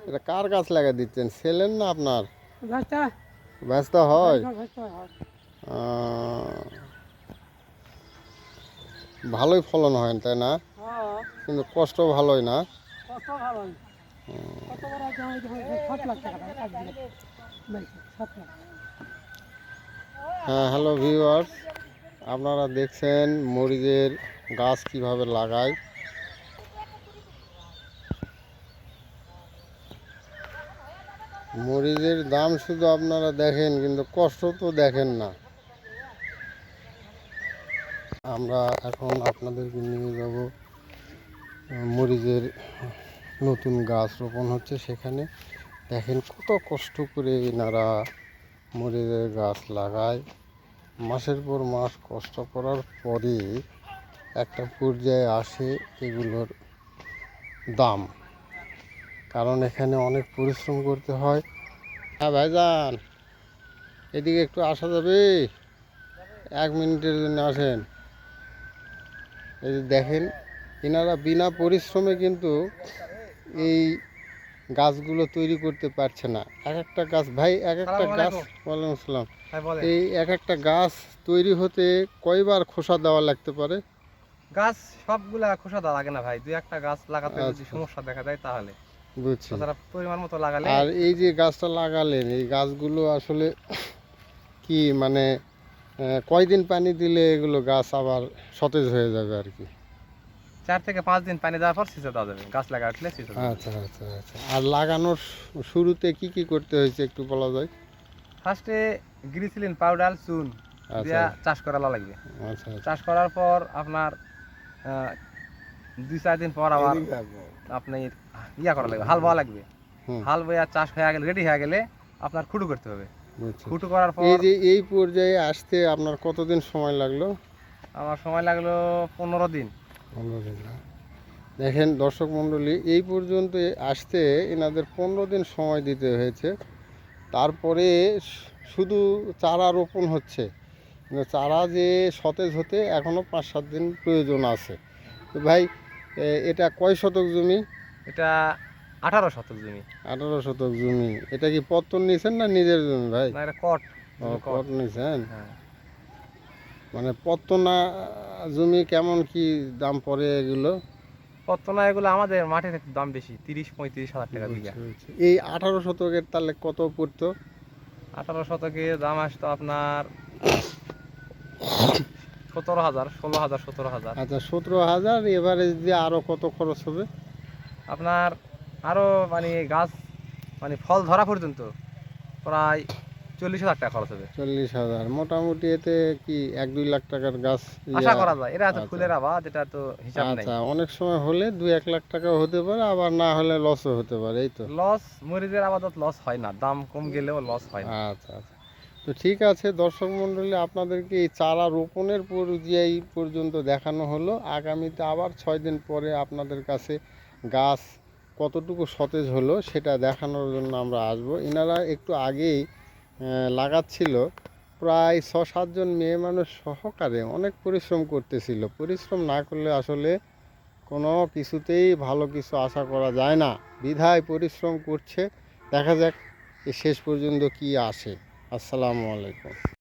এটা কার গাছ লাগা দিচ্ছেন, ছেলেন না আপনার? গাছটা ব্যস্ত হয়। ভালোই ফলন হয় তাই না? কিন্তু কষ্ট ভালোই না? হ্যাঁ, হ্যালো ভিউয়ার্স, আপনারা দেখছেন মরিচের গাছ কিভাবে লাগায়। মরিচের দাম শুধু আপনারা দেখেন, কিন্তু কষ্ট তো দেখেন না। আমরা এখন আপনাদেরকে নিয়ে যাব মরিচের নতুন গাছ রোপণ হচ্ছে, সেখানে দেখেন কত কষ্ট করে এনারা মরিচের গাছ লাগায়। মাসের পর মাস কষ্ট করার পরে একটা পর্যায়ে আসে এগুলোর দাম, কারণ এখানে অনেক পরিশ্রম করতে হয়। হ্যাঁ ভাইজান, এদিকে একটু আসা যাবে? 1 মিনিটের জন্য আসেন। এই যে দেখেন, এনারা বিনা পরিশ্রমে কিন্তু এই গাছগুলো তৈরি করতে পারছে না। এক একটা গাছ ভাই, এক একটা গাছ, ওয়ালাইকুম আসসালাম, এই এক একটা গাছ তৈরি হতে কয়বার খোসা দেওয়া লাগতে পারে? গাছ সবগুলা খোসা দেওয়া লাগে না ভাই, দুই একটা গাছ লাগাতে যদি সমস্যা দেখা যায় তাহলে বুঝছি। পরিমাণ মতো লাগালে। আর এই যে গাছটা লাগালেন, এই গাছগুলো আসলে কি মানে কয়দিন পানি দিলে এগুলো গাছ আবার সতেজ হয়ে যাবে আর কি? 4 থেকে 5 দিন পানি দেওয়ার পর সিঁচে দেওয়া যাবে, গাছ লাগা উঠলে সিঁচে দেওয়া যাবে। আচ্ছা আচ্ছা আচ্ছা। আর লাগানোর শুরুতে কি কি করতে হয়েছে একটু বলা যায়? ফার্স্টে গ্লিসারিন পাউডার চুন দিয়া চাষ করা লাগবে। আচ্ছা আচ্ছা। চাষ করার পর আপনার 2-4 দিন পর আবার আপনি ইয়া করা লাগবে, হাল বোয়া লাগবে। হাল বইয়া চাষ হয়ে গেলে, রেডি হয়ে গেলে আপনার খুঁটু করতে হবে। খুঁটু করার পর এই যে এই পর্যায়ে আসতে আপনার কতদিন সময় লাগলো? আমার সময় লাগলো 15 দিন। 15 দিন। দেখেন দর্শক মণ্ডলী, এই পর্যন্ত আসতে এনাদের 15 দিন সময় দিতে হয়েছে। তারপরে শুধু চারা রোপণ হচ্ছে, কিন্তু চারা যে সতেজ হতে এখনও 5-7 দিন প্রয়োজন আছে। তো ভাই, এটা কয় শতক জমি? এটা 18 শতক জমি। 18 শতক জমি। এটা কি পত্তন নিয়েছেন না নিজের জমি ভাই? না, এটা কট। কট নিয়েছেন। মানে পত্তনা জমি কেমন কি দাম পড়ে এগুলো? পত্তনা এগুলো আমাদের মাটির একটু দাম বেশি, 30-35 হাজার টাকা বিঘা। এই 18 শতকের তাহলে কত পড়তো? 18 শতকে দাম আসতো আপনার 17,000, 16,000, 17,000। আচ্ছা, 17,000। এভারেজ দিয়ে আরো কত খরচ হবে আপনার? আরো মানে গাছ মানে ফল ধরা পর্যন্ত প্রায় 40,000 টাকা খরচ হবে। 40,000 মোটামুটি। এতে কি 1-2 লাখ টাকার গাছ আশা করা যায়। এটা তো ফুলের আবাদ, এটা তো হিসাব নাই। আচ্ছা, অনেক সময় হলে 2-1 লাখ টাকাও হতে পারে, আবার না হলে লসও হতে পারে, এই তো। লস, মরিচের আবাদত লস হয় না, দাম কম গেলেও লস হয় না। আচ্ছা আচ্ছা। তো ঠিক আছে দর্শক মণ্ডলী, আপনাদেরকে এই চারা রোপণের পর্যায় পর্যন্ত দেখানো হলো। আগামীতে আবার 6 দিন পরে আপনাদের কাছে গাছ কতটুকু সতেজ হলো সেটা দেখানোর জন্য আমরা আসব। এনারা একটু আগেই লাগাচ্ছিল, প্রায় 6-7 জন মেয়ে মানুষ সহকারে অনেক পরিশ্রম করতেছিল। পরিশ্রম না করলে আসলে কোনো কিছুতেই ভালো কিছু আশা করা যায় না, বিধায় পরিশ্রম করছে। দেখা যাক শেষ পর্যন্ত কি আসে। আসসালামু আলাইকুম।